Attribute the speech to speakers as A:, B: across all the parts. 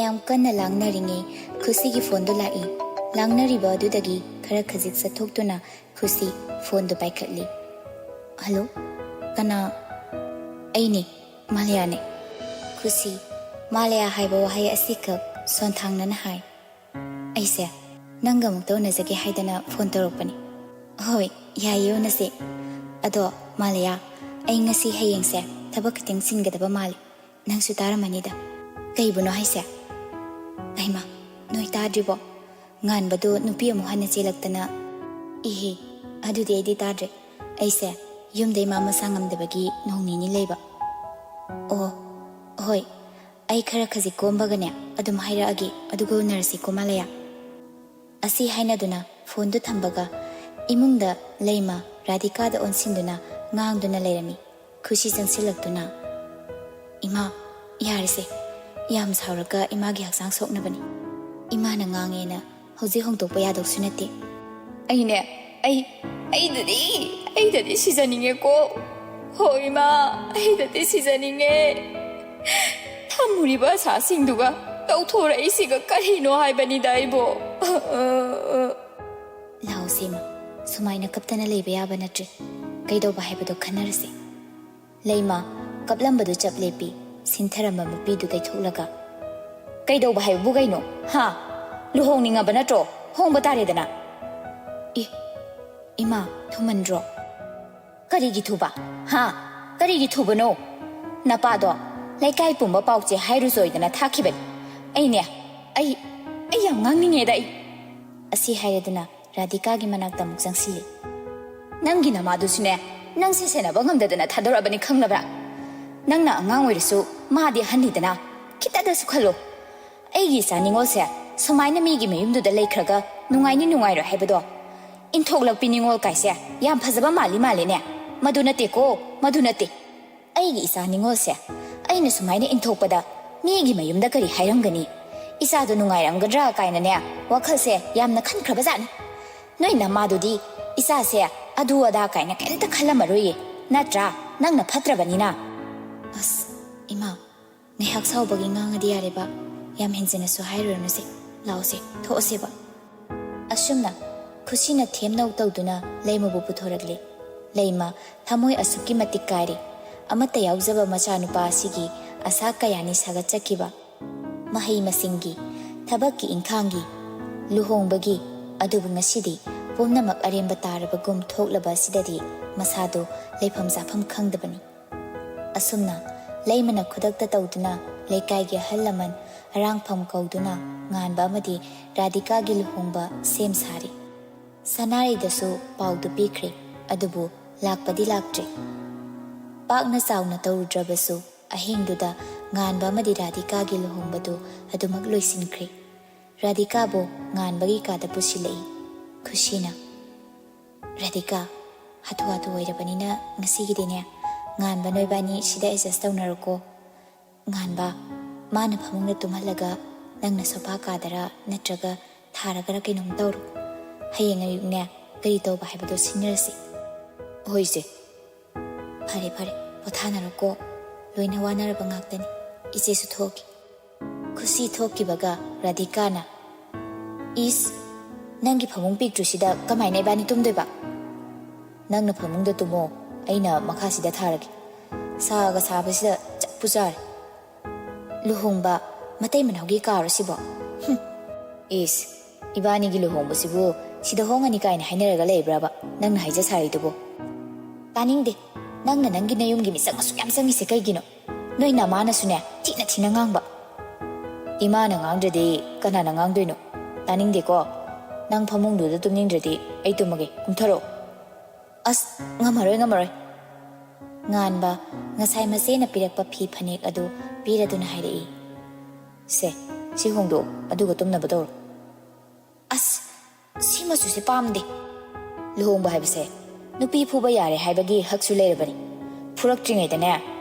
A: ꯃꯌꯥꯝ ꯀꯟꯅ ꯂꯥꯡꯅꯔꯤꯉꯩ ꯈꯨꯁꯤꯒꯤ ꯐꯣꯟꯗꯣ ꯂꯥꯛꯏ ꯂꯥꯡꯅꯔꯤꯕ ꯑꯗꯨꯗꯒꯤ ꯈꯔ ꯈꯖꯤꯛ ꯆꯠꯊꯣꯛꯇꯨꯅ ꯈꯨꯁꯤ ꯐꯣꯟꯗꯣ ꯄꯥꯏꯈꯠꯂꯤ ꯍꯜꯂꯣ ꯀꯅꯥ ꯑꯩꯅꯦ ꯃꯥꯂꯌꯥꯅꯦ ꯈꯨꯁꯤ ꯃꯥꯂꯌꯥ ꯍꯥꯏꯕ ꯋꯥꯍꯩ ꯑꯁꯤꯈꯛ ꯁꯣꯟꯊꯥꯡꯅꯅ ꯍꯥꯏ ꯑꯩꯁꯦ ꯅꯪꯒ ꯑꯃꯨꯛ ꯇꯧꯅꯖꯒꯦ ꯍꯥꯏꯗꯅ ꯐꯣꯟ ꯇꯧꯔꯛꯄꯅꯤ ꯍꯣꯏ ꯌꯥꯏꯌꯦ ꯎꯅꯁꯦ ꯑꯗꯣ ꯃꯥꯂꯌꯥ ꯑꯩ ꯉꯁꯤ ꯍꯌꯦꯡꯁꯦ ꯊꯕꯛ ꯈꯤꯇꯪ ꯆꯤꯟꯒꯗꯕ ꯃꯥꯜꯂꯤ ꯅꯪꯁꯨ ꯇꯥꯔꯝꯃꯅꯤꯗ ꯀꯩꯕꯨꯅꯣ ꯍꯥꯏꯁꯦ ꯑꯩꯃ ꯅꯣꯏ ꯇꯥꯗ꯭ꯔꯤꯕꯣ ꯉꯥꯟꯕꯗꯣ ꯅꯨꯄꯤ ꯑꯃꯨꯛ ꯍꯟꯅ ꯆꯦꯜꯂꯛꯇꯅ ꯏꯍꯦ ꯑꯗꯨꯗꯤ ꯑꯩꯗꯤ ꯇꯥꯗ꯭ꯔꯦ ꯑꯩꯁꯦ ꯌꯨꯝꯗ ꯏꯃꯥ ꯃꯁꯥ ꯉꯝꯗꯕꯒꯤ ꯅꯣꯡ ꯅꯤꯅꯤ ꯂꯩꯕ ꯑꯣ ꯍꯣꯏ ꯑꯩ ꯈꯔ ꯈꯖꯤꯛ ꯀꯣꯝꯕꯒꯅꯦ ꯑꯗꯨꯝ ꯍꯥꯏꯔꯛꯑꯒꯦ ꯑꯗꯨꯒ ꯎꯅꯔꯁꯤꯀꯣ ꯃꯥꯂꯌꯥ ꯑꯁꯤ ꯍꯥꯏꯅꯗꯨꯅ ꯐꯣꯟꯗꯨ ꯊꯝꯕꯒ ꯏꯃꯨꯡꯗ ꯂꯩꯃ ꯔꯥꯙꯤꯀꯥꯗ ꯑꯣꯟꯁꯤꯟꯗꯨꯅ ꯉꯥꯡꯗꯨꯅ ꯂꯩꯔꯝꯃꯤ ꯈꯨꯁꯤ ꯆꯪꯁꯤꯜꯂꯛꯇꯨꯅ ꯏꯃꯥ ꯌꯥꯔꯤꯁꯦ ꯌꯥꯝ ꯁꯥꯎꯔꯒ ꯏꯃꯥꯒꯤ ꯍꯛꯆꯥꯡ ꯁꯣꯛꯅꯕꯅꯤ ꯏꯃꯥꯅ ꯉꯥꯡꯉꯦꯅ ꯍꯧꯖꯤꯛ ꯍꯣꯡꯗꯣꯛꯄ ꯌꯥꯗꯧꯁꯨ ꯅꯠꯇꯦ ꯑꯩꯅꯦ ꯑꯩꯗꯗꯤ ꯁꯤꯖꯅꯤꯡꯉꯦꯀꯣ ꯍꯣꯏ ꯏꯃꯥ ꯑꯩꯗꯗꯤ ꯁꯤꯖꯅꯤꯡꯉꯦ ꯊꯝꯃꯨꯔꯤꯕ ꯑꯁꯥꯁꯤꯡꯗꯨꯒ ꯇꯧꯊꯣꯔꯛꯏꯁꯤꯒ ꯀꯔꯤꯅꯣ ꯍꯥꯏꯕꯅꯤꯗ ꯑꯩꯕꯣ ꯂꯥꯎꯁꯦꯃ ꯁꯨꯃꯥꯏꯅ ꯀꯞꯇꯅ ꯂꯩꯕ ꯌꯥꯕ ꯅꯠꯇ꯭ꯔꯦ ꯀꯩꯗꯧꯕ ꯍꯥꯏꯕꯗꯣ ꯈꯟꯅꯔꯁꯤ ꯂꯩꯃ ꯀꯞꯂꯝꯕꯗꯨ ꯆꯞ ꯂꯦꯞꯄꯤ ꯁꯤꯟꯊꯔꯝꯕ ꯃꯄꯤꯗꯨ ꯀꯩꯊꯣꯛꯂꯒ ꯀꯩꯗꯧꯕ ꯍꯥꯏꯕꯕꯨ ꯀꯩꯅꯣ ꯍꯥ ꯂꯨꯍꯣꯡꯅꯤꯡꯉꯕ ꯅꯠꯇ꯭ꯔꯣ ꯍꯣꯡꯕ ꯇꯥꯔꯦꯗꯅ ꯏꯃꯥ ꯊꯨꯃꯟꯗ꯭ꯔꯣ ꯀꯔꯤꯒꯤ ꯊꯨꯕ ꯍꯥ ꯀꯔꯤꯒꯤ ꯊꯨꯕꯅꯣ ꯅꯄꯥꯗꯣ ꯂꯩꯀꯥꯏ ꯄꯨꯝꯕ ꯄꯥꯎꯆꯦ ꯍꯥꯏꯔꯨꯖꯣꯏꯗꯅ ꯊꯥꯈꯤꯕꯅꯤ ꯑꯩꯅꯦ ꯑꯩ ꯌꯥꯝ ꯉꯥꯡꯅꯤꯡꯉꯦꯗ ꯑꯁꯤ ꯍꯥꯏꯔꯗꯨꯅ ꯔꯥꯙꯤꯀꯥꯒꯤ ꯃꯅꯥꯛꯇ ꯑꯃꯨꯛ ꯆꯪꯁꯤꯜꯂꯤ ꯅꯪꯒꯤ ꯅꯃꯥꯗꯨꯁꯨꯅꯦ ꯅꯪꯁꯦ ꯁꯦꯟꯅꯕ ꯉꯝꯗꯗꯅ ꯊꯥꯗꯣꯔꯛꯑꯕꯅꯤ ꯈꯪꯅꯕ꯭ꯔꯥ ꯅꯪꯅ ꯑꯉꯥꯡ ꯑꯣꯏꯔꯁꯨ ꯃꯥꯗꯤ ꯑꯍꯟꯅꯤꯗꯅ ꯈꯤꯇꯗꯁꯨ ꯈꯜꯂꯣ ꯑꯩꯒꯤ ꯏꯆꯥ ꯅꯤꯡꯉꯣꯜꯁꯦ ꯁꯨꯃꯥꯏꯅ ꯃꯤꯒꯤ ꯃꯌꯨꯝꯗꯨꯗ ꯂꯩꯈ꯭ꯔꯒ ꯅꯨꯡꯉꯥꯏꯅꯤ ꯅꯨꯡꯉꯥꯏꯔꯣꯏ ꯍꯥꯏꯕꯗꯣ ꯏꯟꯊꯣꯛꯂꯛꯄꯤ ꯅꯤꯡꯉꯣꯜ ꯀꯥꯏꯁꯦ ꯌꯥꯝ ꯐꯖꯕ ꯃꯥꯜꯂꯤꯅꯦ ꯃꯗꯨ ꯅꯠꯇꯦꯀꯣ ꯃꯗꯨ ꯅꯠꯇꯦ ꯑꯩꯒꯤ ꯏꯆꯥ ꯅꯤꯡꯉꯣꯜꯁꯦ ꯑꯩꯅ ꯁꯨꯃꯥꯏꯅ ꯏꯟꯊꯣꯛꯄꯗ ꯃꯤꯒꯤ ꯃꯌꯨꯝꯗ ꯀꯔꯤ ꯍꯥꯏꯔꯝꯒꯅꯤ ꯏꯆꯥꯗꯣ ꯅꯨꯡꯉꯥꯏꯔꯝꯒꯗ꯭ꯔꯥ ꯀꯥꯏꯅꯅꯦ ꯋꯥꯈꯜꯁꯦ ꯌꯥꯝꯅ ꯈꯟꯈ꯭ꯔꯕꯖꯥꯠꯅꯤ ꯅꯣꯏ ꯅꯃꯥꯗꯨꯗꯤ ꯏꯆꯥꯁꯦ ꯑꯗꯨ ꯑꯗꯥ ꯀꯥꯏꯅ ꯀꯩꯝꯇ ꯈꯜꯂꯝꯃꯔꯣꯏꯌꯦ ꯅꯠꯇ꯭ꯔꯥ ꯅꯪꯅ ꯐꯠꯇ꯭ꯔꯕꯅꯤꯅ ꯑꯁ ꯏꯃꯥ ꯉꯥꯏꯍꯥꯛ ꯁꯥꯎꯕꯒꯤ ꯉꯥꯡꯉꯗꯤ ꯌꯥꯔꯦꯕ ꯌꯥꯝ ꯍꯦꯟꯖꯤꯟꯅꯁꯨ ꯍꯥꯏꯔꯨꯔꯅꯨꯁꯦ ꯂꯥꯎꯁꯦ ꯊꯣꯛꯑꯁꯦꯕ ꯑꯁꯨꯝꯅ ꯈꯨꯁꯤꯅ ꯊꯦꯝꯅꯧ ꯇꯧꯗꯨꯅ ꯂꯩꯃꯕꯨ ꯄꯨꯊꯣꯔꯛꯂꯤ ꯂꯩꯃ ꯊꯃꯣꯏ ꯑꯁꯨꯛꯀꯤ ꯃꯇꯤꯛ ꯀꯥꯏꯔꯤ ꯑꯃꯠꯇ ꯌꯥꯎꯖꯕ ꯃꯆꯥꯅꯨꯄꯥ ꯑꯁꯤꯒꯤ ꯑꯁꯥ ꯀꯌꯥꯅꯤ ꯁꯥꯒꯠꯆꯈꯤꯕ ꯃꯍꯩ ꯃꯁꯤꯡꯒꯤ ꯊꯕꯛꯀꯤ ꯏꯪꯈꯥꯡꯒꯤ ꯂꯨꯍꯣꯡꯕꯒꯤ ꯑꯗꯨꯕꯨ ꯉꯁꯤꯗꯤ ꯄꯨꯝꯅꯃꯛ ꯑꯔꯦꯝꯕ ꯇꯥꯔꯕꯒꯨꯝ ꯊꯣꯛꯂꯕ ꯑꯁꯤꯗꯗꯤ ꯃꯁꯥꯗꯣ ꯂꯩꯐꯝ ꯆꯥꯐꯝ ꯈꯪꯗꯕꯅꯤ ꯑꯁꯨꯝꯅ ꯂꯩꯃꯅ ꯈꯨꯗꯛꯇ ꯇꯧꯗꯨꯅ ꯂꯩꯀꯥꯏꯒꯤ ꯑꯍꯜ ꯂꯃꯟ ꯑꯔꯥꯡꯐꯝ ꯀꯧꯗꯨꯅ ꯉꯥꯟꯕ ꯑꯃꯗꯤ ꯔꯥꯙꯤꯀꯥꯒꯤ ꯂꯨꯍꯣꯡꯕ ꯁꯦꯝ ꯁꯥꯔꯤ ꯁꯅꯥꯔꯩꯗꯁꯨ ꯄꯥꯎꯗꯨ ꯄꯤꯈ꯭ꯔꯦ ꯑꯗꯨꯕꯨ ꯂꯥꯛꯄꯗꯤ ꯂꯥꯛꯇ꯭ꯔꯦ ꯄꯥꯛꯅ ꯆꯥꯎꯅ ꯇꯧꯔꯨꯗ꯭ꯔꯕꯁꯨ ꯑꯍꯤꯡꯗꯨꯗ ꯉꯥꯟꯕ ꯑꯃꯗꯤ ꯔꯥꯙꯤꯀꯥꯒꯤ ꯂꯨꯍꯣꯡꯕꯗꯨ ꯑꯗꯨꯃꯛ ꯂꯣꯏꯁꯤꯟꯈ꯭ꯔꯦ ꯔꯥꯙꯤꯀꯥꯕꯨ ꯉꯥꯟꯕꯒꯤ ꯀꯥꯗ ꯄꯨꯁꯤꯜꯂꯛꯏ ꯈꯨꯁꯤꯅ ꯔꯥꯙꯤꯀꯥ ꯍꯥꯊꯨ ꯍꯥꯊꯨ ꯑꯣꯏꯔꯕꯅꯤꯅ ꯉꯁꯤꯒꯤꯗꯤꯅꯦ ꯉꯥꯟꯕ ꯅꯣꯏꯕꯥꯅꯤ ꯁꯤꯗ ꯑꯦꯗꯖꯁ ꯇꯧꯅꯔꯣꯀꯣ ꯉꯥꯟꯕ ꯃꯥꯅ ꯐꯃꯨꯡꯗ ꯇꯨꯝꯍꯜꯂꯒ ꯅꯪꯅ ꯁꯣꯐꯥ ꯀꯥꯗꯔ ꯅꯠꯇ꯭ꯔꯒ ꯊꯥꯔꯒꯔ ꯀꯩꯅꯣꯝ ꯇꯧꯔꯣ ꯍꯌꯦꯡ ꯑꯌꯨꯛꯅꯦ ꯀꯔꯤ ꯇꯧꯕ ꯍꯥꯏꯕꯗꯣ ꯁꯤꯟꯅꯔꯁꯤ ꯍꯣꯏꯁꯦ ꯐꯔꯦ ꯄꯣꯊꯥꯅꯔꯣꯀꯣ ꯂꯣꯏꯅ ꯋꯥꯅꯔꯕ ꯉꯥꯛꯇꯅꯤ ꯏꯆꯦꯁꯨ ꯊꯣꯛꯈꯤ ꯈꯨꯁꯤ ꯊꯣꯛꯈꯤꯕꯒ ꯔꯥꯙꯤꯀꯥꯅ ꯏꯁ ꯅꯪꯒꯤ ꯐꯃꯨꯡ ꯄꯤꯛꯇ꯭ꯔꯨꯁꯤꯗ ꯀꯃꯥꯏꯅ ꯏꯕꯥꯅꯤ ꯇꯨꯝꯗꯣꯏꯕ ꯅꯪꯅ ꯐꯃꯨꯡꯗ ꯇꯨꯝꯃꯣ ꯑꯩꯅ ꯃꯈꯥꯁꯤꯗ ꯊꯥꯔꯒꯦ ꯁꯥꯒ ꯁꯥꯕꯁꯤꯗ ꯆꯞꯄꯨ ꯆꯥꯔꯦ ꯂꯨꯍꯣꯡꯕ ꯃꯇꯩ ꯃꯅꯥꯎꯒꯤ ꯀꯥꯔꯣ ꯁꯤꯕꯣ ꯏꯁ ꯏꯕꯥꯅꯤꯒꯤ ꯂꯨꯍꯣꯡꯕꯁꯤꯕꯨ ꯁꯤꯗ ꯍꯣꯡꯉꯅꯤ ꯀꯥꯏꯅ ꯍꯥꯏꯅꯔꯒ ꯂꯩꯕ꯭ꯔꯕ ꯅꯪꯅ ꯍꯥꯏꯖ ꯁꯥꯔꯤꯗꯨꯕꯨ ꯇꯥꯅꯤꯡꯗꯦ ꯅꯪꯅ ꯅꯪꯒꯤ ꯅꯌꯨꯝꯒꯤ ꯃꯤꯆꯪ ꯑꯁꯨꯛ ꯌꯥꯝ ꯆꯪꯉꯤꯁꯦ ꯀꯩꯒꯤꯅꯣ ꯅꯣꯏ ꯅꯃꯥꯅꯁꯨꯅꯦ ꯊꯤꯅ ꯉꯥꯡꯕ ꯏꯃꯥꯅ ꯉꯥꯡꯗ꯭ꯔꯗꯤ ꯀꯅꯥꯅ ꯉꯥꯡꯗꯣꯏꯅೋ ꯇꯥꯅꯤꯡꯗꯦꯀꯣ ꯅꯪ ꯐꯃꯨꯡꯗꯨꯗ ꯇꯨꯝꯅꯤꯡꯗ꯭ꯔꯗꯤ ꯑꯩ ꯇꯨꯝꯃꯒꯦ ꯀꯨꯝꯊꯔꯛꯑꯣ ꯑꯁ ꯉꯝꯃꯔꯣꯏ ꯉꯥꯟꯕ ꯉꯁꯥꯏ ꯃꯆꯦꯅ ꯄꯤꯔꯛꯄ ꯐꯤ ꯐꯅꯦꯛ ꯑꯗꯨ ꯄꯤꯔꯗꯨꯅ ꯍꯥꯏꯔꯛꯏ ꯁꯦ ꯁꯤ ꯍꯣꯡꯗꯣꯛꯑꯣ ꯑꯗꯨꯒ ꯇꯨꯝꯅꯕ ꯇꯧꯔꯣ ꯑꯁ ꯁꯤ ꯃꯆꯨꯁꯦ ꯄꯥꯝꯗꯦ ꯂꯨꯍꯣꯡꯕ ꯍꯥꯏꯕꯁꯦ ꯅꯨꯄꯤ ꯐꯨꯕ ꯌꯥꯔꯦ ꯍꯥꯏꯕꯒꯤ ꯍꯛꯁꯨ ꯂꯩꯔꯕꯅꯤ ꯐꯨꯔꯛꯇ꯭ꯔꯤꯉꯩꯗꯅꯦ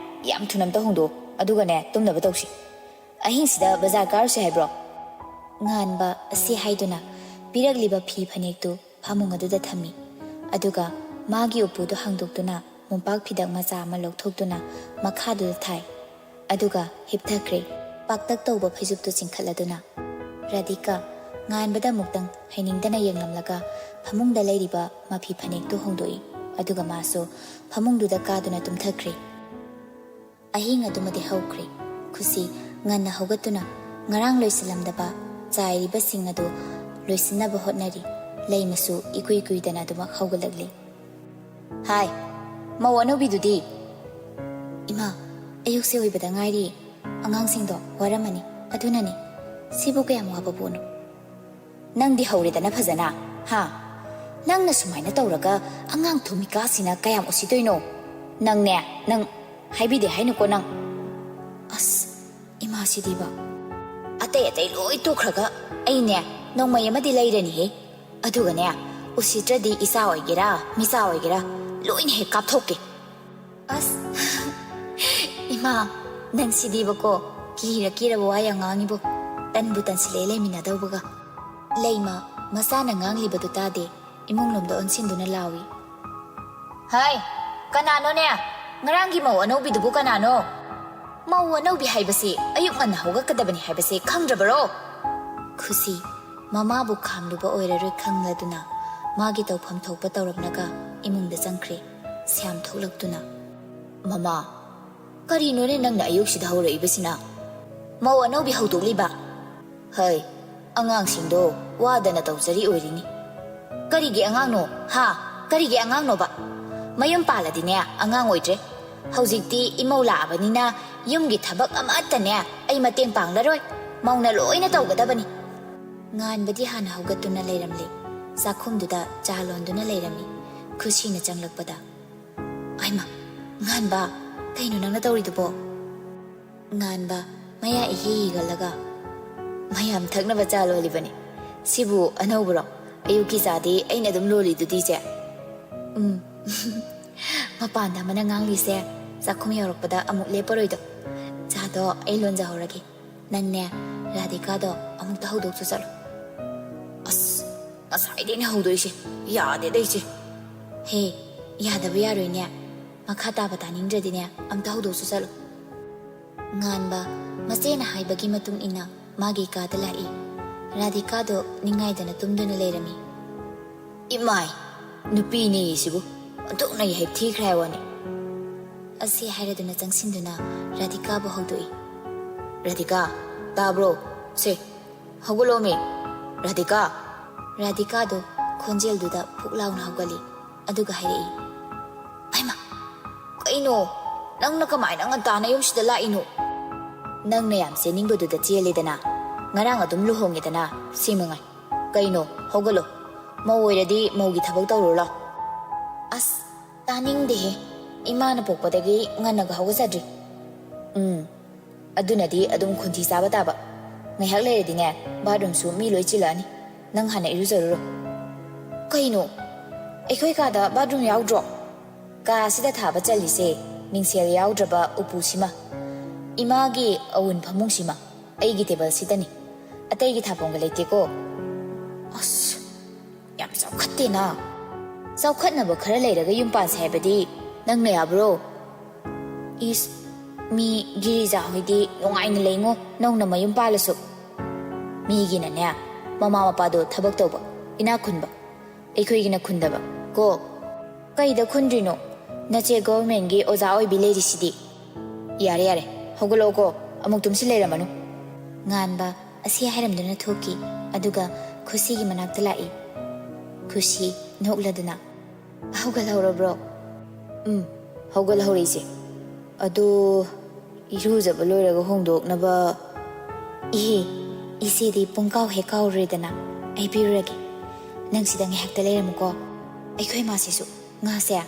A: ꯌꯥꯝ ꯊꯨꯅ ꯑꯝꯇ ꯍꯣꯡꯗꯣꯛꯑꯣ ꯑꯗꯨꯒꯅꯦ ꯇꯨꯝꯅꯕ ꯇꯧꯁꯤ ꯑꯍꯤꯡꯁꯤꯗ ꯕꯖꯥꯔ ꯀꯥꯔꯨꯁꯦ ꯍꯥꯏꯕ꯭ꯔꯣ ꯉꯥꯟꯕ ꯑꯁꯤ ꯍꯥꯏꯗꯨꯅ ꯄꯤꯔꯛꯂꯤꯕ ꯐꯤ ꯐꯅꯦꯛꯇꯨ ꯐꯃꯨꯡ ꯑꯗꯨꯗ ꯊꯝꯃꯤ ꯑꯗꯨꯒ ꯃꯥꯒꯤ ꯎꯄꯨꯗꯨ ꯍꯥꯡꯗꯣꯛꯇꯨꯅ ꯃꯣꯝꯄꯥꯛ ꯐꯤꯗꯛ ꯃꯆꯥ ꯑꯃ ꯂꯧꯊꯣꯛꯇꯨꯅ ꯃꯈꯥꯗꯨꯗ ꯊꯥꯏ ꯑꯗꯨꯒ ꯍꯤꯞꯊꯈ꯭ꯔꯦ ꯄꯥꯛꯇꯛ ꯇꯧꯕ ꯐꯩꯖꯨꯞꯇꯨ ꯆꯤꯡꯈꯠꯂꯗꯨꯅ ꯔꯥꯙꯤꯀꯥ ꯉꯥꯟꯕꯗ ꯑꯃꯨꯛꯇꯪ ꯍꯩꯅꯤꯡꯗꯅ ꯌꯦꯡꯂꯝꯂꯒ ꯐꯃꯨꯡꯗ ꯂꯩꯔꯤꯕ ꯃꯐꯤ ꯐꯅꯦꯛꯇꯨ ꯍꯣꯡꯗꯣꯛꯏ ꯑꯗꯨꯒ ꯃꯥꯁꯨ ꯐꯃꯨꯡꯗꯨꯗ ꯀꯥꯗꯨꯅ ꯇꯨꯝꯊꯈ꯭ꯔꯦ ꯑꯍꯤꯡ ꯑꯗꯨꯃꯗꯤ ꯍꯧꯈ꯭ꯔꯦ ꯈꯨꯁꯤ ꯉꯟꯅ ꯍꯧꯒꯠꯇꯨꯅ ꯉꯔꯥꯡ ꯂꯣꯏꯁꯤꯜꯂꯝꯗꯕ ꯆꯥꯏꯔꯤꯕꯁꯤꯡ ꯑꯗꯨ ꯂꯣꯏꯁꯤꯟꯅꯕ ꯍꯣꯠꯅꯔꯤ ꯂꯩꯃꯁꯨ ꯏꯀꯨꯏ ꯀꯨꯏꯗꯅ ꯑꯗꯨꯃꯛ ꯍꯧꯒꯠꯂꯛꯂꯤ ꯍꯥꯏ ꯃꯧ ꯑꯅꯧꯕꯤꯗꯨꯗꯤ ꯏꯃꯥ ꯑꯌꯨꯛꯁꯦ ꯑꯣꯏꯕꯗ ꯉꯥꯏꯔꯤ ꯑꯉꯥꯡꯁꯤꯡꯗꯣ ꯋꯥꯔꯝꯃꯅꯤ ꯑꯗꯨꯅꯅꯤ ꯁꯤꯕꯨ ꯀꯌꯥꯝ ꯋꯥꯕ ꯄꯣꯠꯅꯣ ꯅꯪꯗꯤ ꯍꯧꯔꯦꯗꯅ ꯐꯖꯅ ꯍꯥ ꯅꯪꯅ ꯁꯨꯃꯥꯏꯅ ꯇꯧꯔꯒ ꯑꯉꯥꯡ ꯊꯨꯃꯤꯀꯥꯁꯤꯅ ꯀꯌꯥꯝ ꯎꯁꯤꯗꯣꯏꯅꯣ ꯅꯪꯅꯦ ꯅꯪ ꯍꯥꯏꯕꯤꯗꯦ ꯍꯥꯏꯅꯨꯀꯣ ꯅꯪ ꯑꯁ ꯏꯃꯥꯁꯤꯗꯤꯕ ꯑꯇꯩ ꯑꯇꯩ ꯂꯣꯏ ꯇꯣꯛꯈ꯭ꯔꯒ ꯑꯩꯅꯦ ꯅꯣꯡꯃꯩ ꯑꯃꯗꯤ ꯂꯩꯔꯅꯤꯍꯦ ꯑꯗꯨꯒꯅꯦ ꯎꯁꯤꯠꯇ꯭ꯔꯗꯤ ꯏꯆꯥ ꯑꯣꯏꯒꯦꯔꯥ ꯃꯤꯆꯥ ꯑꯣꯏꯒꯦꯔꯥ ꯂꯣꯏꯅ ꯍꯦꯛ ꯀꯥꯞꯊꯣꯛꯀꯦ ꯑꯁ 이마 ꯅꯪꯁꯤꯗꯤꯕꯀꯣ ꯀꯤꯔꯕ ꯋꯥ ꯌꯥꯝ ꯉꯥꯡꯉꯤꯕꯣ ꯇꯟꯕꯨ ꯇꯟꯁꯤꯜꯂꯦ ꯂꯩꯃꯤꯟꯅꯗꯧꯕꯒ ꯂꯩꯃ ꯃꯆꯥꯅ ꯉꯥꯡꯂꯤꯕꯗꯨ ꯇꯥꯗꯦ ꯏꯃꯨꯡꯂꯣꯝꯗ ꯑꯣꯟꯁꯤꯟꯗꯨꯅ ꯂꯥꯎꯏ ꯍꯥꯏ ꯀꯅꯥꯅꯣꯅꯦ ꯉꯔꯥꯡꯒꯤ ꯃꯧ ꯑꯅꯧꯕꯤꯗꯨꯕꯨ ꯀꯅꯥꯅꯣ ꯃꯧ ꯑꯅꯧꯕꯤ ꯍꯥꯏꯕꯁꯤ ꯑꯌꯨꯛ ꯉꯟꯅ ꯍꯧꯒꯠꯀꯗꯕꯅꯤ ꯍꯥꯏꯕꯁꯤ ꯈꯪꯗ꯭ꯔꯕꯔꯣ ꯈꯨꯁꯤ ꯃꯃꯥꯕꯨ ꯈꯥꯝꯂꯨꯕ ꯑꯣꯏꯔꯔꯣꯏ ꯈꯪꯂꯗꯨꯅ ꯃꯥꯒꯤ ꯇꯧꯐꯝ ꯊꯣꯛꯄ ꯇꯧꯔꯝꯂꯒ ꯏꯃꯨꯡꯗ ꯆꯪꯈ꯭ꯔꯦ ꯁ꯭ꯌꯥꯝ ꯊꯣꯛꯂꯛꯇꯨꯅ ꯃꯃꯥ ꯀꯔꯤꯅꯣꯅꯦ ꯅꯪꯅ ꯑꯌꯨꯛꯁꯤꯗ ꯍꯧꯔꯛꯏꯕꯁꯤꯅ ꯃꯧ ꯑꯅꯧꯕꯤ ꯍꯧꯗꯣꯛꯂꯤꯕ ꯍꯩ ꯑꯉꯥꯡꯁꯤꯡꯗꯣ ꯋꯥꯗꯅ ꯇꯧꯖꯔꯤ ꯑꯣꯏꯔꯤꯅꯤ ꯀꯔꯤꯒꯤ ꯑꯉꯥꯡꯅꯣ ꯍꯥ ꯀꯔꯤꯒꯤ ꯑꯉꯥꯡꯅꯣꯕ ꯃꯌꯨꯝ ꯄꯥꯜꯂꯗꯤꯅꯦ ꯑꯉꯥꯡ ꯑꯣꯏꯗ꯭ꯔꯦ ꯍꯧꯖꯤꯛꯇꯤ ꯏꯃꯧ ꯂꯥꯛꯑꯕꯅꯤꯅ ꯌꯨꯝꯒꯤ ꯊꯕꯛ ꯑꯃꯠꯇꯅꯦ ꯑꯩ ꯃꯇꯦꯡ ꯄꯥꯡꯂꯔꯣꯏ ꯃꯧꯅ ꯂꯣꯏꯅ ꯇꯧꯒꯗꯕꯅꯤ ꯉꯥꯟꯕꯗꯤ ꯍꯥꯟꯅ ꯍꯧꯒꯠꯇꯨꯅ ꯂꯩꯔꯝꯂꯦ ꯆꯥꯛꯈꯨꯝꯗꯨꯗ ꯆꯥ ꯂꯣꯟꯗꯨꯅ ꯂꯩꯔꯝꯃꯤ ꯈꯨꯁꯤꯅ ꯆꯪꯂꯛꯄꯗ ꯑꯩꯃ ꯉꯥꯟꯕ ꯀꯩꯅꯣ ꯅꯪꯅ ꯇꯧꯔꯤꯗꯨꯕꯣ ꯉꯥꯟꯕ ꯃꯌꯥ ꯏꯍꯤ ꯍꯤꯒꯠꯂꯒ ꯃꯌꯥꯝ ꯊꯛꯅꯕ ꯆꯥ ꯂꯣꯜꯂꯤꯕꯅꯤ ꯁꯤꯕꯨ ꯑꯅꯧꯕꯔꯣ ꯑꯌꯨꯛꯀꯤ ꯆꯥꯗꯤ ꯑꯩꯅ ꯑꯗꯨꯝ ꯂꯣꯜꯂꯤꯗꯨꯗꯤ ꯏꯆꯦ ꯃꯄꯥꯟꯗ ꯑꯃꯅ ꯉꯥꯡꯂꯤꯁꯦ ꯆꯥꯛꯈꯨꯝ ꯌꯧꯔꯛꯄꯗ ꯑꯃꯨꯛ ꯂꯦꯞꯄꯔꯣꯏꯗꯣ ꯆꯥꯗꯣ ꯑꯩ ꯂꯣꯟꯖꯍꯧꯔꯒꯦ ꯅꯪꯅꯦ ꯔꯥꯙꯤꯀꯥꯗꯣ ꯑꯃꯨꯛꯇ ꯍꯧꯗꯣꯛꯁꯨ ꯆꯠꯂꯣ ꯑꯁ ꯉꯁꯥꯏꯗꯩꯅꯦ ꯍꯧꯗꯣꯏꯁꯦ ꯌꯥꯗꯦꯗ ꯏꯆꯦ ꯍꯦ ꯌꯥꯗꯕ ꯌꯥꯔꯣꯏꯅꯦ ꯃꯈꯥ ꯇꯥꯕ ꯇꯥꯅꯤꯡꯗ꯭ꯔꯗꯤꯅꯦ ꯑꯝꯇ ꯍꯧꯗꯣꯛꯁꯨ ꯆꯠꯂꯣ ꯉꯥꯟꯕ ꯃꯆꯦꯅ ꯍꯥꯏꯕꯒꯤ ꯃꯇꯨꯡ ꯏꯟꯅ ꯃꯥꯒꯤ ꯀꯥꯗ ꯂꯥꯛꯏ ꯔꯥꯙꯤꯀꯥꯗꯣ ꯅꯤꯡꯉꯥꯏꯗꯅ ꯇꯨꯝꯗꯨꯅ ꯂꯩꯔꯝꯃꯤ ꯏꯃꯥꯏ ꯅꯨꯄꯤꯅꯦ ꯁꯤꯕꯨ ꯑꯣꯟꯊꯣꯛꯅ ꯌꯥꯍꯩ ꯊꯤꯈ꯭ꯔꯦ ꯍꯥꯏꯋꯥꯅꯤ ꯑꯁꯤ ꯍꯥꯏꯔꯗꯨꯅ ꯆꯪꯁꯤꯟꯗꯨꯅ ꯔꯥꯙꯤꯀꯥꯕꯨ ꯍꯧꯗꯣꯛꯏ ꯔꯥꯙꯤꯀꯥ ꯇꯥꯕ꯭ꯔꯣ ꯁꯦ ꯍꯧꯒꯠꯂꯣꯃꯤ ꯔꯥꯙꯤꯀꯥ ꯔꯥꯙꯤꯀꯥꯗꯣ ꯈꯣꯟꯖꯦꯜꯗꯨꯗ ꯐꯨꯛ ꯂꯥꯎꯅ ꯍꯧꯒꯠꯂꯤ ꯑꯗꯨꯒ ꯍꯥꯏꯔꯛꯏ ꯑꯩꯃ ꯀꯩꯅꯣ ꯅꯪꯅ ꯀꯃꯥꯏꯅ ꯉꯟꯇꯥꯅ ꯌꯨꯝꯁꯤꯗ ꯂꯥꯛꯏꯅꯣ ꯅꯪꯅ ꯌꯥꯝ ꯆꯦꯟꯅꯤꯡꯕꯗꯨꯗ ꯆꯦꯜꯂꯦꯗꯅ ꯉꯔꯥꯡ ꯑꯗꯨꯝ ꯂꯨꯍꯣꯡꯉꯦꯗꯅ ꯁꯤ ꯃꯉꯥꯏ ꯀꯩꯅꯣ ꯍꯧꯒꯠꯂꯣ ꯃꯧ ꯑꯣꯏꯔꯗꯤ ꯃꯧꯒꯤ ꯊꯕꯛ ꯇꯧꯔꯨ ꯂꯥꯎ ꯑꯁ ꯇꯥꯅꯤꯡꯗꯦꯍꯦ ꯏꯃꯥꯅ ꯄꯣꯛꯄꯗꯒꯤ ꯉꯟꯅꯒ ꯍꯧꯒꯠꯆꯗ꯭ꯔꯤ ꯑꯗꯨꯅꯗꯤ ꯑꯗꯨꯝ ꯈꯣꯟꯊꯤ ꯆꯥꯕ ꯇꯥꯕ ꯉꯥꯏꯍꯥꯛ ꯂꯩꯔꯗꯤꯅꯦ ꯕꯥꯠꯔꯨꯝꯁꯨ ꯃꯤ ꯂꯣꯏ ꯆꯤꯜꯂꯛꯑꯅꯤ ꯅꯪ ꯍꯥꯟꯅ ꯏꯔꯨꯖꯔꯨꯔꯣ ꯀꯩꯅꯣ ꯑꯩꯈꯣꯏ ꯀꯥꯗ ꯕꯥꯠꯔꯨꯝ ꯌꯥꯎꯗ꯭ꯔꯣ ꯀꯥꯁꯤꯗ ꯊꯥꯕ ꯆꯜꯂꯤꯁꯦ ꯃꯤꯡꯁꯦꯜ ꯌꯥꯎꯗ꯭ꯔꯕ ꯎꯄꯨꯁꯤꯃ ꯏꯃꯥꯒꯤ ꯑꯋꯨꯟ ꯐꯃꯨꯡꯁꯤꯃ ꯑꯩꯒꯤ ꯇꯦꯕꯜꯁꯤꯗꯅꯤ ꯑꯇꯩꯒꯤ ꯊꯥꯐꯝꯒ ꯂꯩꯇꯦꯀꯣ ꯑꯁ ꯌꯥꯝ ꯆꯥꯎꯈꯠꯇꯦꯅ ꯆꯥꯎꯈꯠꯅꯕ ꯈꯔ ꯂꯩꯔꯒ ꯌꯨꯝ ꯄꯥꯟꯁꯦ ꯍꯥꯏꯕꯗꯤ ꯅꯪꯅ ꯌꯥꯕ꯭ꯔꯣ ꯏꯁ ꯃꯤ ꯒꯤꯔꯤꯖꯥ ꯍꯣꯏꯗꯤ ꯅꯨꯡꯉꯥꯏꯅ ꯂꯩꯉꯣ ꯅꯧꯅ ꯃꯌꯨꯝ ꯄꯥꯜꯂꯁꯨ ꯃꯤꯒꯤꯅꯅꯦ ꯃꯃꯥ ꯃꯄꯥꯗꯣ ꯊꯕꯛ ꯇꯧꯕ ꯏꯅꯥꯛ ꯈꯨꯟꯕ ꯑꯩꯈꯣꯏꯒꯤꯅ ꯈꯨꯟꯗꯕ ꯀꯣ ꯀꯩꯗ ꯈꯨꯟꯗ꯭ꯔꯤꯅꯣ ꯅꯆꯦ ꯒꯣꯚꯔꯟꯃꯦꯟꯠꯒꯤ ꯑꯣꯖꯥ ꯑꯣꯏꯕꯤ ꯂꯩꯔꯤꯁꯤꯗꯤ ꯌꯥꯔꯦ ꯌꯥꯔꯦ ꯍꯧꯒꯠꯂꯛꯑꯣꯀꯣ ꯑꯃꯨꯛ ꯇꯨꯝꯁꯤꯜ ꯂꯩꯔꯝꯃꯅꯨ ꯉꯥꯟꯕ ꯑꯁꯤ ꯍꯥꯏꯔꯝꯗꯨꯅ ꯊꯣꯛꯈꯤ ꯑꯗꯨꯒ ꯈꯨꯁꯤꯒꯤ ꯃꯅꯥꯛꯇ ꯂꯥꯛꯏ ꯈꯨꯁꯤ ꯅꯣꯛꯂꯗꯨꯅ ꯍꯧꯒꯠꯍꯧꯔꯕ꯭ꯔꯣ ꯍꯧꯒꯠꯍꯧꯔꯛꯏꯁꯦ ꯑꯗꯣ ꯏꯔꯨꯖꯕ ꯂꯣꯏꯔꯒ ꯍꯣꯡꯗꯣꯛꯅꯕ ꯏꯆꯦꯗꯤ ꯄꯨꯡꯀꯥꯎ ꯍꯦꯛ ꯀꯥꯎꯔꯨꯔꯦꯗꯅ ꯑꯩ ꯄꯤꯔꯨꯔꯒꯦ ꯅꯪ ꯁꯤꯗ ꯉꯥꯏꯍꯥꯛꯇ ꯂꯩꯔꯝꯃꯨꯀꯣ ꯑꯩꯈꯣꯏ ꯃꯥꯁꯤꯁꯨ ꯉꯥꯁꯦ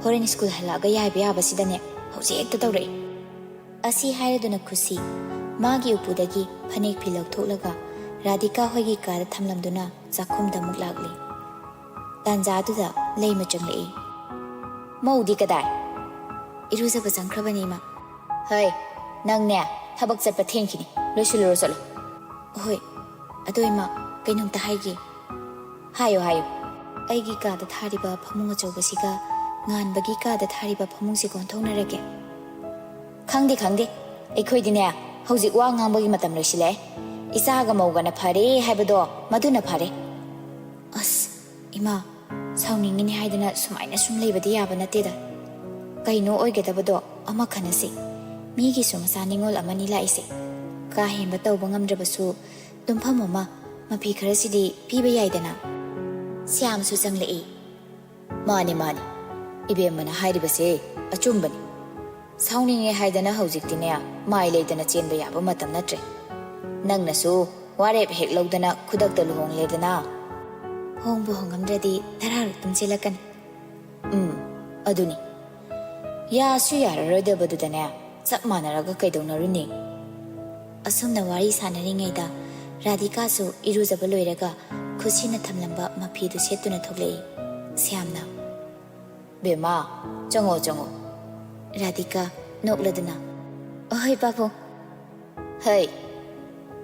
A: ꯍꯣꯔꯦꯟ ꯁ꯭ꯀꯨꯜ ꯍꯜꯂꯛꯑꯒ ꯌꯥꯏꯕ ꯌꯥꯕꯁꯤꯗꯅꯦ ꯍꯧꯖꯤꯛ ꯍꯦꯛꯇ ꯇꯧꯔꯛꯏ ꯑꯁꯤ ꯍꯥꯏꯔꯗꯨꯅ ꯈꯨꯁꯤ ꯃꯥꯒꯤ ꯎꯄꯨꯗꯒꯤ ꯐꯅꯦꯛ ꯐꯤ ꯂꯧꯊꯣꯛꯂꯒ ꯔꯥꯙꯤꯀꯥ ꯍꯣꯏꯒꯤ ꯀꯥꯗ ꯊꯝꯂꯝꯗꯨꯅ ꯆꯥꯛꯈꯨꯝꯗ ꯑꯃꯨꯛ ꯂꯥꯛꯂꯤ ꯇꯥꯟꯖꯥꯗꯨꯗ ꯂꯩꯃ ꯆꯪꯂꯛꯏ ꯃꯧꯗꯤ ꯀꯗꯥꯏ 이루ꯖꯕ ꯆꯪꯈ꯭ꯔꯕꯅꯤ ꯏꯃꯥ ꯍꯩ ꯅꯪꯅꯦ ꯊꯕꯛ ꯆꯠꯄ ꯊꯦꯡꯈꯤꯅꯤ ꯂꯣꯏꯁꯤꯜꯂꯨꯔꯣ ꯆꯠꯂꯣ ꯍꯣꯏ ꯑꯗꯣ ꯏꯃꯥ ꯀꯩꯅꯣꯝꯇ ꯍꯥꯏꯒꯦ ꯍꯥꯏꯌꯣ ꯑꯩꯒꯤ ꯀꯥꯗ ꯊꯥꯔꯤꯕ ꯐꯃꯨꯡ ꯑꯆꯧꯕꯁꯤꯒ ꯉꯥꯟꯕꯒꯤ ꯀꯥꯗ ꯊꯥꯔꯤꯕ ꯐꯃꯨꯡꯁꯤꯒ ꯑꯣꯟꯊꯣꯛꯅꯔꯒꯦ ꯈꯪꯗꯦ ꯑꯩꯈꯣꯏꯗꯤꯅꯦ hꯧjik wa ngangbagi matam loisile isaga maugana phare haibado maduna phare as ima sauningini haidana sumaina sum leibadi yaba nateda kaino oigedabado ama khanasi migi sumasa ningol amani laise ka hemba tawba ngamdrabasu dumpham ama mapi kharasidi piba yaidana siam su changlei mani mani ibemana hairibase achumbani sauninge haidana haujiktine mai leidana chenba yaba matam natre nangnasu warep hek lodana khudakta luhong ledana hongbu hongamdradi tharar tumchelakan aduni ya su yararodabadudane chap manaraga kaidonaruni asumna wari sanaringaida radhika su irujaba loiraga khusina thamlamba mafidu setuna thoklei siamna bema chango radhika nokladana oi babu hey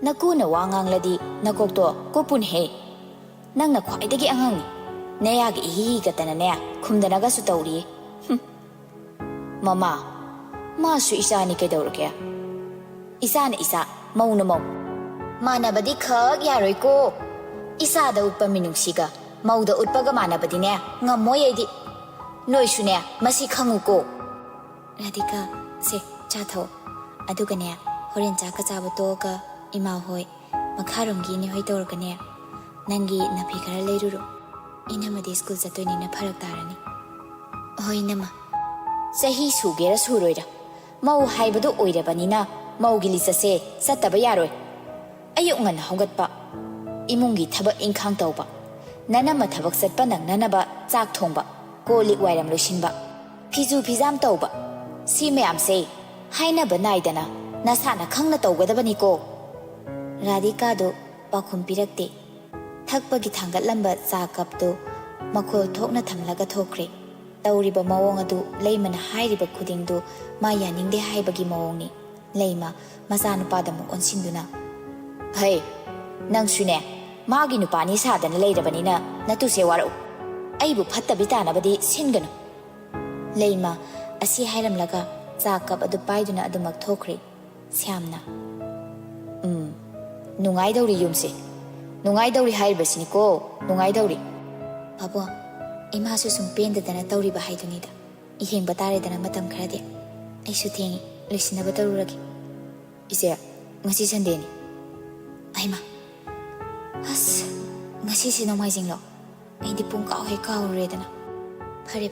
A: nakuna wangangladi nakokto kopun he nangna khwaidagi angang neyagi hi gatana ne khumdanaga su tawri mama ma su isani kedawrke isana isa mauna mau manabadi khak yaroi ko isa da utpa minungsiga mauda utpaga manabadi ne ngamoy edi noi sune masi khangu ko radhika se chatho aduga ne horen chaka chabato ka ima hoi makharumgi ni hoi tawrka ne nangi napi khara leiruro inamadi school jatoi ni na pharak tarani hoi nama sahi sugera suroira mau haibadu oirabanina maugi lisase sataba yaroi ayuk ngana hogatpa imungi thabak ingkhang tawba nanama thabak satpa nang nanaba chak thongba kolik wairam loisinba phiju phijam tawba si mayam se haina banaidana nasana khangna tawgadabani ko radhika do pakhum pirakte thakpagi thangatlamba cha kapto makhol thokna thamlaga thokre tawriba mawong adu leimana hairiba khuding do ma yaningde haibagi mawongni leima masanu padamu onsinduna hey nang sune magi nupani sadana leirabanina natu se waru aibu phattabi tanabadi singanu leima asi hairamlaga cha kap adu paiduna adumak thokre siamna nungai dauri yumse nungai dauri haibasini ko nungai dauri babo ima su sum pendadana tawriba haidunida ihengba taredana matam kharade aisu thengi lisinaba taruragi ise ngasi sunday ni aima as ngasi si nomaijing lo aidi pung kaw he kaw redana phare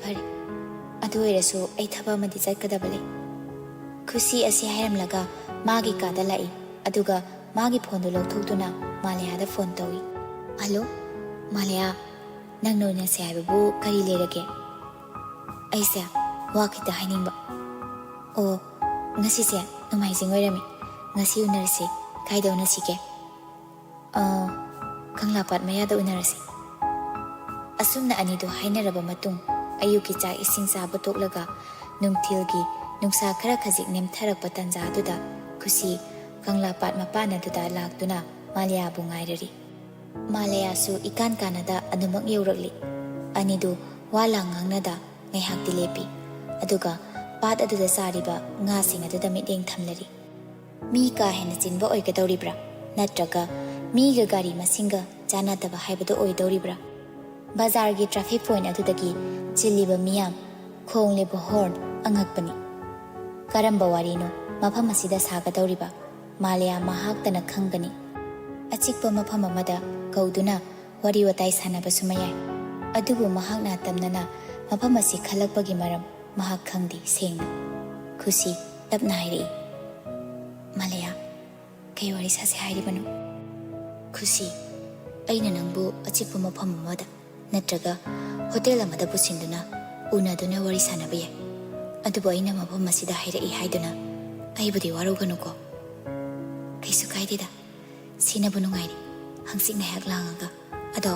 A: adu erasu ai thaba madi chakadabale khusi asi hairamlaga magi kada lai aduga magi phone do lokthokduna malaya da phone tawi hello malaya nang noina se aibu kari lerage aisa wakita hainingba o ngasi se nomaijing oirami ngasi unarse kaidona sike kanglapat mayada unarse asumna anido hainaraba matung ayuki cha ising sa batoklaga nungthilgi nungsa khara khajik nemtharak patanza duda khusi kanglapat mapana duda laktuna malaya bungairari malaya su ikan kanada anumak yeurakli anido wala ngangnada ngaihak dilepi aduga pat aduda sariba nga sing aduda mideng thamlari mi ka hena chinba oigadoribra natraga mi ga gari masinga jana taba haibado oidoribra bazar gi traffic point adudagi chiliba miyam khong lebo horn angakpani karamba warino mafam asida sagadoriba malaya mahaktana khangani achikpa mafam amada kauduna wari watai sanaba sumayai adubu mahakna tamnana mafam asi khalakpagi maram mahak khangdi sengna khusi tapna hairi malaya kai wari sase hairibanu khusi aina nangbu achikpa mafam amada natraga hotel amada pusinduna unaduna wari sanaba yai adubu aina mafam asida hairi haiduna aibudi waruganuko kaisu kaidida sinabu nungairi hangsik nayak langaga ado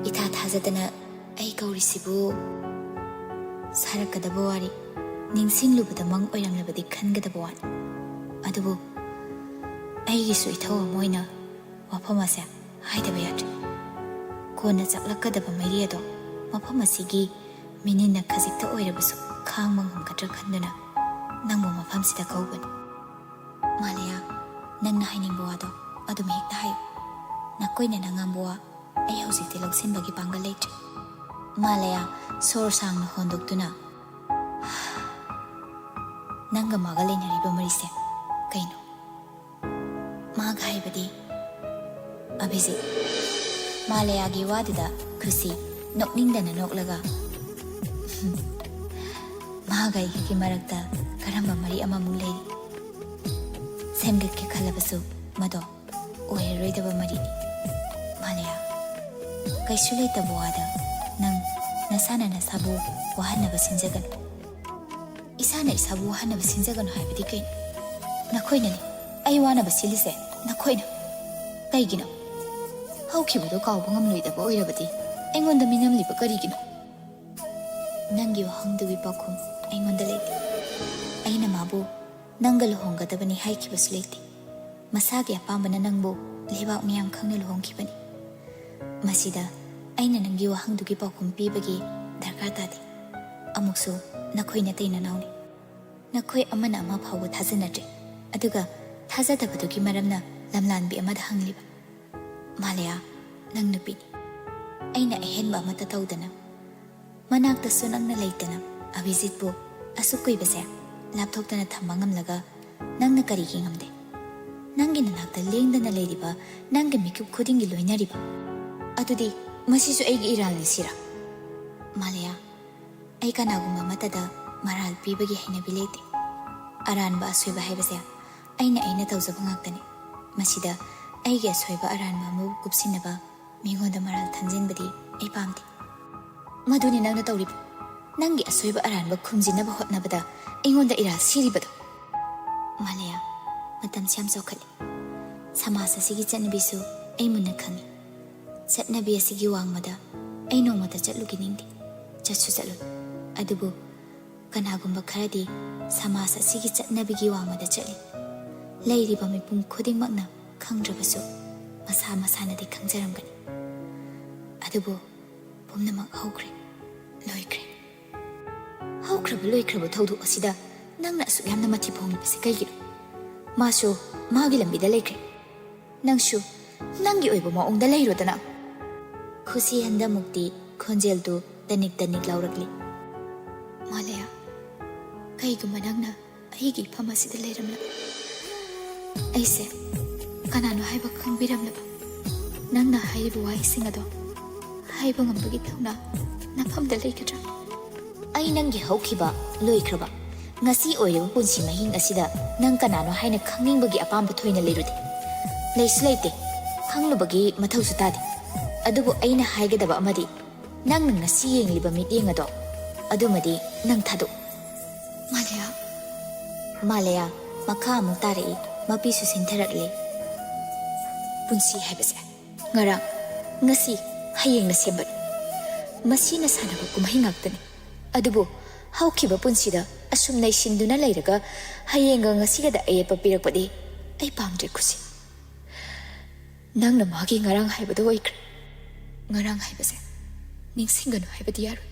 A: ita thajadana ai kaurisibu sarakadaba wari ningsinglubada mang oiramlabadi khangadaba wani adubu aigisu ithau moina wafam ase haidaba yatri kona chaklakadaba mairi ado mafam asigi minina khajikta oirabasu khangmang hamkatra khanduna nangbu mafam sida kaubani malaya ꯅꯪꯅ ꯍꯥꯏꯅꯤꯡꯕ ꯋꯥꯗꯣ ꯑꯗꯨꯝ ꯍꯦꯛꯇ ꯍꯥꯏꯌꯨ ꯅꯀꯣꯏꯅꯅ ꯉꯥꯡꯕ ꯋꯥ ꯑꯩ ꯍꯧꯖꯤꯛꯇꯤ ꯂꯧꯁꯤꯟꯕꯒꯤ ꯄꯥꯡꯒꯜ ꯂꯩꯇ꯭ꯔꯦ ꯃꯥꯂꯌꯥ ꯁꯣꯔ ꯁꯥꯡꯅ ꯍꯣꯟꯗꯣꯛꯇꯨꯅ ꯅꯪꯒ ꯃꯥꯒ ꯂꯩꯅꯔꯤꯕ ꯃꯔꯤꯁꯦ ꯀꯩꯅꯣ ꯃꯥꯒ ꯍꯥꯏꯕꯗꯤ ꯑꯚꯤꯖꯤꯠ ꯃꯥꯂꯌꯥꯒꯤ ꯋꯥꯗꯨꯗ ꯈꯨꯁꯤ ꯅꯣꯛꯅꯤꯡꯗꯅ ꯅꯣꯛꯂꯒ ꯃꯥꯒ ꯑꯩꯒꯤ ꯃꯔꯛꯇ ꯀꯔꯝꯕ ꯃꯔꯤ ꯑꯃꯃꯨꯛ ꯂꯩꯔꯤ ꯁꯦꯝꯒꯠꯀꯦ ꯈꯜꯂꯕꯁꯨ ꯃꯗꯣ ꯑꯣꯏꯔꯔꯣꯏꯗꯕ ꯃꯔꯤꯅꯤ ꯃꯥꯂꯌꯥ ꯀꯩꯁꯨ ꯂꯩꯇꯕ ꯋꯥꯗ ꯅꯪ ꯅꯁꯥꯅ ꯅꯁꯥꯕꯨ ꯋꯥꯍꯟꯅꯕ ꯁꯤꯟꯖꯒꯅꯨ 이사나 이사부 하나부 신자가노 하이버디 그인 나코이나니 아이와나부 실리세 나코이나 까이기노 하우키부도 가오봉함 로이다바 오이라바디 앵원다 미남리바 까리기노 난기와 황두기 바쿰 앵원다 레이티 아이나 마부 난가 루홍가다바니 하이키바스 레이티 마사기 아빠마나 낭부 리바 미양 캉나 루홍키바니 마시다 아이나 난기와 황두기 바쿰 삐바기 달카타디 아목소 나코이나 테이나 나오니 나코이 아마나 아마 파고 타즈나드레 아두가 타자다바도기 마람나 람란비 아마다 항리바 말레야 năng 누비니 아이나 에헨바 아마타 타우다나 마낙다수 낭나 레이타나 아비짓부 아수꾸이바세 랍톡다나 탐망암라가 낭나 까리기 ngamde 낭기나 낙다 랭다나 레리바 낭게 미큐 코딩기 로이나리바 아두디 마시수 에이기 이랄리시라 말레야 ꯑꯩ ꯀꯅꯥꯒꯨꯝꯕ ꯑꯃꯠꯇꯗ ꯃꯔꯥꯜ ꯄꯤꯕꯒꯤ ꯍꯩꯅꯕꯤ ꯂꯩꯇꯦ ꯑꯔꯥꯟꯕ ꯑꯁꯣꯏꯕ ꯍꯥꯏꯕꯁꯦ ꯑꯩꯅ ꯇꯧꯖꯕ ꯉꯥꯛꯇꯅꯤ ꯃꯁꯤꯗ ꯑꯩꯒꯤ ꯑꯁꯣꯏꯕ ꯑꯔꯥꯟꯕ ꯑꯃꯕꯨ ꯀꯨꯞꯁꯤꯟꯅꯕ ꯃꯤꯉꯣꯟꯗ ꯃꯔꯥꯜ ꯊꯝꯖꯤꯟꯕꯗꯤ ꯑꯩ ꯄꯥꯝꯗꯦ ꯃꯗꯨꯅꯤ ꯅꯪꯅ ꯇꯧꯔꯤꯕ ꯅꯪꯒꯤ ꯑꯁꯣꯏꯕ ꯑꯔꯥꯟꯕ ꯈꯨꯝꯖꯤꯟꯅꯕ ꯍꯣꯠꯅꯕꯗ ꯑꯩꯉꯣꯟꯗ ꯏꯔꯥꯜ ꯁꯤꯔꯤꯕꯗꯣ ꯃꯥꯂꯌꯥ ꯃꯇꯝꯁꯤ ꯌꯥꯝ ꯆꯥꯎꯈꯠꯂꯤ ꯁꯃꯥꯖ ꯑꯁꯤꯒꯤ ꯆꯠꯅꯕꯤꯁꯨ ꯑꯩ ꯃꯨꯟꯅ ꯈꯪꯏ ꯆꯠꯅꯕꯤ ꯑꯁꯤꯒꯤ ꯋꯥꯡꯃꯗ ꯑꯩ ꯅꯣꯡꯃꯇ ꯆꯠꯂꯨꯈꯤꯅꯤꯡꯗꯦ ꯆꯠꯁꯨ ꯆꯠꯂꯨ ꯑꯗꯨꯕꯨ ꯀꯅꯥꯒꯨꯝꯕ ꯈꯔꯗꯤ ꯁꯃꯥꯖ ꯑꯁꯤꯒꯤ ꯆꯠꯅꯕꯤꯒꯤ ꯋꯥꯡꯃꯗ ꯆꯠꯂꯤ ꯂꯩꯔꯤꯕ ꯃꯤꯄꯨꯝ ꯈꯨꯗꯤꯡꯃꯛꯅ ꯈꯪꯗ꯭ꯔꯕꯁꯨ ꯃꯁꯥ ꯃꯁꯥꯅꯗꯤ ꯈꯪꯖꯔꯝꯒꯅꯤ ꯑꯗꯨꯕꯨ ꯄꯨꯝꯅꯃꯛ ꯍꯧꯈ꯭ꯔꯦ ꯂꯣꯏꯈ꯭ꯔꯦ ꯍꯧꯈ꯭ꯔꯕ ꯂꯣꯏꯈ꯭ꯔꯕ ꯊꯧꯗꯣꯛ ꯑꯁꯤꯗ ꯅꯪꯅ ꯑꯁꯨꯛ ꯌꯥꯝꯅ ꯃꯊꯤ ꯐꯣꯡꯂꯤꯕꯁꯤ ꯀꯩꯒꯤꯅꯣ ꯃꯥꯁꯨ ꯃꯥꯒꯤ ꯂꯝꯕꯤꯗ ꯂꯩꯈ꯭ꯔꯦ ꯅꯪꯁꯨ ꯅꯪꯒꯤ ꯑꯣꯏꯕ ꯃꯑꯣꯡꯗ ꯂꯩꯔꯣꯗꯅ ꯈꯨꯁꯤ ꯍꯟꯗꯃꯨꯛꯇꯤ ꯈꯣꯟꯖꯦꯜꯗꯨ ꯇꯅꯤꯛ ꯇꯅꯤꯛ ꯂꯥꯎꯔꯛꯂꯤ ꯃꯥꯂꯌꯥ ꯀꯩꯒꯨꯝꯕ ꯅꯪꯅ ꯑꯩꯒꯤ ꯏꯐꯝ ꯑꯁꯤꯗ ꯂꯩꯔꯝꯂꯕ ꯑꯩꯁꯦ ꯀꯅꯥꯅꯣ ꯍꯥꯏꯕ ꯈꯪꯕꯤꯔꯝꯂꯕ ꯅꯪꯅ ꯍꯥꯏꯔꯤꯕ ꯋꯥꯍꯩꯁꯤꯡ ꯑꯗꯣ ꯍꯥꯏꯕ ꯉꯝꯕꯒꯤ ꯊꯧꯅꯥ ꯅꯐꯝꯗ ꯂꯩꯒꯗ꯭ꯔꯥ ꯑꯩ ꯅꯪꯒꯤ ꯍꯧꯈꯤꯕ ꯂꯣꯏꯈ꯭ꯔꯕ ꯉꯁꯤ ꯑꯣꯏꯔꯤꯕ ꯄꯨꯟꯁꯤ ꯃꯍꯤꯡ ꯑꯁꯤꯗ ꯅꯪ ꯀꯅꯥꯅꯣ ꯍꯥꯏꯅ ꯈꯪꯅꯤꯡꯕꯒꯤ ꯑꯄꯥꯝꯕ ꯊꯣꯏꯅ ꯂꯩꯔꯨꯗꯦ ꯂꯩꯁꯨ ꯂꯩꯇꯦ ꯈꯪꯂꯨꯕꯒꯤ ꯃꯊꯧꯁꯨ ꯇꯥꯗꯦ ꯑꯗꯨꯕꯨ ꯑꯩꯅ ꯍꯥꯏꯒꯗꯕ ꯑꯃꯗꯤ ꯅꯪꯅ ꯉꯁꯤ ꯌꯦꯡꯂꯤꯕ ꯃꯤꯠꯌꯦꯡ ꯑꯗꯣ ꯑꯗꯨꯃꯗꯤ ꯅꯪ ꯊꯥꯗꯣꯛ ꯃꯥꯂꯌꯥ ꯃꯈꯥ ꯑꯃꯨꯛ ꯇꯥꯔꯛꯏ ꯃꯄꯤꯁꯨ ꯁꯤꯟꯊꯔꯛꯂꯦ ꯄꯨꯟꯁꯤ ꯍꯥꯏꯕꯁꯦ ꯉꯔꯥꯡ ꯉꯁꯤ ꯍꯌꯦꯡꯅ ꯁꯦꯝꯕꯅꯤ ꯃꯁꯤꯅ ꯁꯥꯟꯅꯕ ꯀꯨꯝꯍꯩ ꯉꯥꯛꯇꯅꯤ ꯑꯗꯨꯕꯨ ꯍꯧꯈꯤꯕ ꯄꯨꯟꯁꯤꯗ ꯑꯁꯨꯝ ꯅꯩꯁꯤꯟꯗꯨꯅ ꯂꯩꯔꯒ ꯍꯌꯦꯡꯒ ꯉꯁꯤꯒꯗ ꯑꯌꯦꯠꯄ ꯄꯤꯔꯛꯄꯗꯤ ꯑꯩ ꯄꯥꯝꯗ꯭ꯔꯦ ꯈꯨꯁꯤ ꯅꯪꯅ ꯃꯥꯒꯤ ꯉꯔꯥꯡ ꯍꯥꯏꯕꯗꯣ ꯑꯣꯏꯈ꯭ꯔꯦ ꯉꯔꯥꯡ ꯍꯥꯏꯕꯁꯦ ꯅꯤꯡꯁꯤꯡꯒꯅꯨ ꯍꯥꯏꯕꯗꯤ ꯌꯥꯔꯣꯏ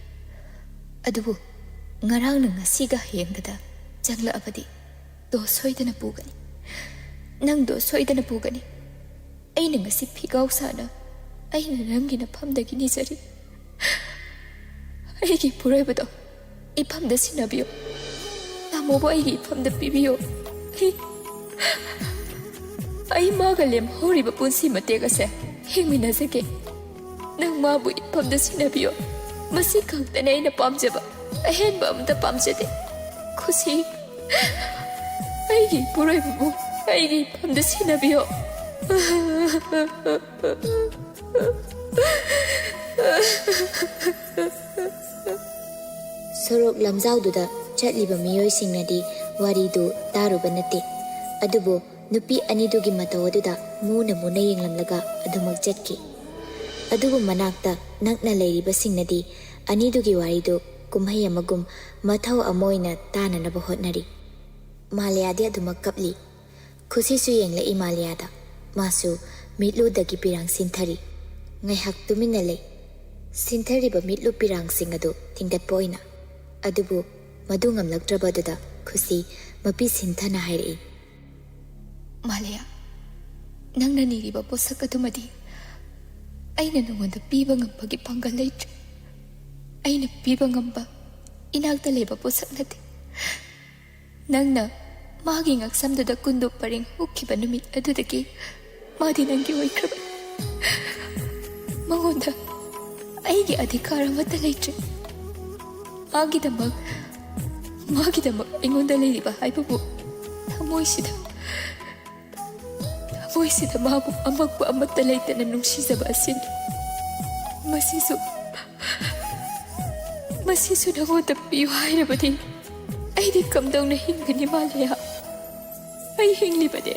A: ꯑꯗꯨꯕꯨ ꯉꯔꯥꯡꯅ ꯉꯁꯤꯒ ꯍꯌꯦꯡꯒꯗ ꯆꯪꯂꯛꯑꯕꯗꯤ ꯗꯣ ꯁꯣꯏꯗꯅ ꯄꯨꯒꯅꯤ ꯅꯪꯗꯣ ꯁꯣꯏꯗꯅ ꯄꯨꯒꯅꯤ ꯑꯩꯅ ꯉꯁꯤ ꯐꯤꯒꯥꯎ ꯁꯥꯅ ꯑꯩꯅ ꯅꯪꯒꯤ ꯅꯐꯝꯗꯒꯤ ꯅꯤꯖꯔꯤ ꯑꯩꯒꯤ ꯄꯨꯔꯣꯏꯕꯗꯣ ꯏꯐꯝꯗ ꯁꯤꯟꯅꯕꯤꯌꯣ ꯇꯥꯃꯣꯕꯨ ꯑꯩꯒꯤ ꯏꯐꯝꯗ ꯄꯤꯕꯤꯌꯣ ꯑꯩ ꯃꯥꯒ ꯂꯦꯝꯍꯧꯔꯤꯕ ꯄꯨꯟꯁꯤ ꯃꯇꯦꯛ ꯑꯁꯦ ꯍꯤꯡꯃꯤꯟꯅꯖꯒꯦ ꯅꯪ ꯃꯥꯕꯨ ꯏꯐꯝꯗ ꯁꯤꯟꯅꯕꯤꯌꯣ ꯃꯁꯤ ꯈꯛꯇꯅꯦ ꯑꯩꯅ ꯄꯥꯝꯖꯕ ꯑꯍꯦꯟꯕ ꯑꯃꯇ ꯄꯥꯝꯖꯗꯦ ꯈꯨꯁꯤ ꯑꯩꯒꯤ ꯄꯨꯔꯣꯏꯕꯕꯨ ꯑꯩꯒꯤ ꯏꯐꯝꯗ ꯁꯤꯟꯅꯕꯤꯌꯣ ꯁꯣꯔꯣꯛ ꯂꯝꯖꯥꯎꯗꯨꯗ ꯆꯠꯂꯤꯕ ꯃꯤꯑꯣꯏꯁꯤꯡꯅꯗꯤ ꯋꯥꯔꯤꯗꯨ ꯇꯥꯔꯨꯕ ꯅꯠꯇꯦ ꯑꯗꯨꯕꯨ ꯅꯨꯄꯤ ꯑꯅꯤꯗꯨꯒꯤ ꯃꯇꯧ ꯑꯗꯨꯗ ꯃꯨꯅ ꯃꯨꯅ ꯌꯦꯡꯂꯝꯂꯒ ꯑꯗꯨꯃꯛ ꯆꯠꯈꯤ ꯑꯗꯨꯕꯨ ꯃꯅꯥꯛꯇ ꯅꯛꯅ ꯂꯩꯔꯤꯕꯁꯤꯡꯅꯗꯤ ꯑꯅꯤꯗꯨꯒꯤ ꯋꯥꯔꯤꯗꯨ ꯀꯨꯝꯍꯩ ꯑꯃꯒꯨꯝ ꯃꯊꯧ ꯑꯃ ꯑꯣꯏꯅ ꯇꯥꯅꯅꯕ ꯍꯣꯠꯅꯔꯤ ꯃꯥꯂꯌꯥꯗꯤ ꯑꯗꯨꯃꯛ ꯀꯞꯂꯤ ꯈꯨꯁꯤꯁꯨ ꯌꯦꯡꯂꯛꯏ ꯃꯥꯂꯌꯥꯗ ꯃꯥꯁꯨ ꯃꯤꯠꯂꯨꯗꯒꯤ ꯄꯤꯔꯥꯡ ꯁꯤꯟꯊꯔꯤ ꯉꯥꯏꯍꯥꯛ ꯇꯨꯃꯤꯟꯅ ꯂꯩ ꯁꯤꯟꯊꯔꯤꯕ ꯃꯤꯠꯂꯨ ꯄꯤꯔꯥꯡꯁꯤꯡ ꯑꯗꯨ ꯊꯤꯡꯒꯠꯄ ꯑꯣꯏꯅ ꯑꯗꯨꯕꯨ ꯃꯗꯨ ꯉꯝꯂꯛꯇ꯭ꯔꯕꯗꯨꯗ ꯈꯨꯁꯤ ꯃꯄꯤ ꯁꯤꯟꯊꯅ ꯍꯥꯏꯔꯛꯏ ꯃꯥꯂꯌꯥ
B: ꯅꯪꯅ ꯅꯤꯔꯤꯕ ꯄꯣꯠꯁꯛ ꯑꯗꯨꯃꯗꯤ ꯑꯩꯅ ꯅꯉꯣꯟꯗ ꯄꯤꯕ ꯉꯝꯕꯒꯤ ꯄꯥꯡꯒꯜ ꯂꯩꯇ꯭ꯔꯦ. ꯑꯩꯅ ꯄꯤꯕ ꯉꯝꯕ ꯏꯅꯥꯛꯇ ꯂꯩꯕ ꯄꯣꯠꯁꯛ ꯅꯠꯇꯦ. ꯅꯪꯅ ꯃꯥꯒꯤ ꯉꯛꯁꯝꯗꯨꯗ ꯀꯨꯟꯗꯨ ꯄꯔꯦꯡ ꯍꯨꯛꯈꯤꯕ ꯅꯨꯃꯤꯠ ꯑꯗꯨꯗꯒꯤ ꯃꯥꯗꯤ ꯅꯪꯒꯤ ꯑꯣꯏꯈ꯭ꯔꯕꯅꯤ. ꯃꯉꯣꯟꯗ ꯑꯩꯒꯤ ꯑꯙꯤꯀꯥꯔ ꯑꯃꯠꯇ ꯂꯩꯇ꯭ꯔꯦ. ꯃꯥꯒꯤꯗꯃꯛ ꯑꯩꯉꯣꯟꯗ ꯂꯩꯔꯤꯕ ꯍꯥꯏꯕꯕꯨ ꯊꯃꯣꯏꯁꯤꯗ ꯃꯥꯕꯨ ꯑꯃꯛꯄ ꯑꯃꯠꯇ ꯂꯩꯇꯅ ꯅꯨꯡꯁꯤꯖꯕ ꯑꯁꯤꯅꯤ. ꯃꯁꯤꯁꯨ ꯅꯉꯣꯟꯗ ꯄꯤꯌꯨ ꯍꯥꯏꯔꯕꯗꯤ ꯑꯩꯗꯤ ꯀꯝꯗꯧꯅ ꯍꯤꯡꯒꯅꯤ ꯃꯥꯂꯦꯌꯥ? ꯑꯩ ꯍꯤꯡꯂꯤꯕꯅꯦ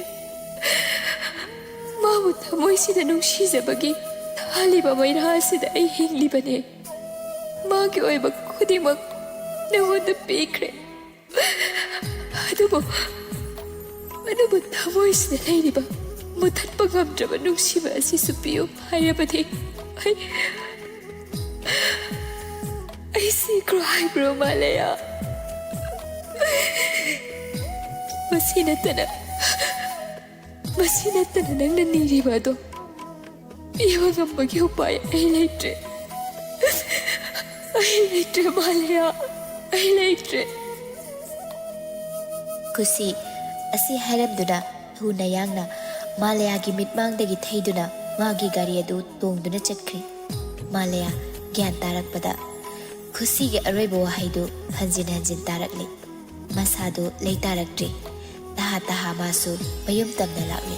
B: ꯃꯥꯕꯨ ꯊꯃꯣꯏꯁꯤꯗ ꯅꯨꯡꯁꯤꯖꯕꯒꯤ ꯊꯥꯜꯂꯤꯕ ꯃꯩꯔꯥ ꯑꯁꯤꯗ ꯑꯩ ꯍꯤꯡꯂꯤꯕꯅꯦ. ꯃꯥꯒꯤ ꯑꯣꯏꯕ ꯈꯨꯗꯤꯡꯃꯛ ꯅꯉꯣꯟꯗ ꯄꯤꯈ꯭ꯔꯦ. ꯑꯗꯨꯕꯨ ꯊꯃꯣꯏꯁꯤꯗ ꯂꯩꯔꯤꯕ ꯃꯨꯊꯠꯄ ꯉꯝꯗ꯭ꯔꯕ ꯅꯨꯡꯁꯤꯕ ꯑꯁꯤꯁꯨ ꯄꯤꯌꯨ ꯍꯥꯏꯔꯕꯗꯤ ꯑꯩ ꯁꯤꯈ꯭ꯔꯣ ꯍꯥꯏꯕ꯭ꯔꯣ ꯃꯥꯂꯦꯌꯥ? ꯃꯁꯤ ꯅꯠꯇꯅ ꯅꯪꯅ ꯅꯤꯔꯤꯕ ꯑꯗꯣ ꯄꯤꯕ ꯉꯝꯕꯒꯤ ꯎꯄꯥꯏ ꯑꯩ ꯂꯩꯇ꯭ꯔꯦ. ꯃꯥꯂꯦꯌꯥ, ꯑꯩ ꯂꯩꯇ꯭ꯔꯦ.
A: ꯈꯨꯁꯤ ꯑꯁꯤ ꯍꯥꯏꯔꯝꯗꯨꯅ ꯊꯨꯅ ꯌꯥꯡꯅ ꯃꯥꯂꯦꯌꯥꯒꯤ ꯃꯤꯠꯃꯥꯡꯗꯒꯤ ꯊꯩꯗꯨꯅ ꯃꯥꯒꯤ ꯒꯥꯔꯤ ꯑꯗꯨ ꯇꯣꯡꯗꯨꯅ ꯆꯠꯈ꯭ꯔꯤ. ꯃꯥꯂꯦꯌꯥ ꯒ꯭ꯌꯥꯟ ꯇꯥꯔꯛꯄꯗ ꯈꯨꯁꯤꯒꯤ ꯑꯔꯣꯏꯕ ꯋꯥꯍꯩꯗꯨ ꯍꯟꯖꯤꯟ ꯍꯟꯖꯤꯟ ꯇꯥꯔꯛꯂꯤ. ꯃꯁꯥꯗꯨ ꯂꯩꯇꯥꯔꯛꯇ꯭ꯔꯤ. ꯇꯍꯥ ꯃꯥꯁꯨ ꯃꯌꯨꯝ ꯇꯝꯅ ꯂꯥꯛꯂꯤ.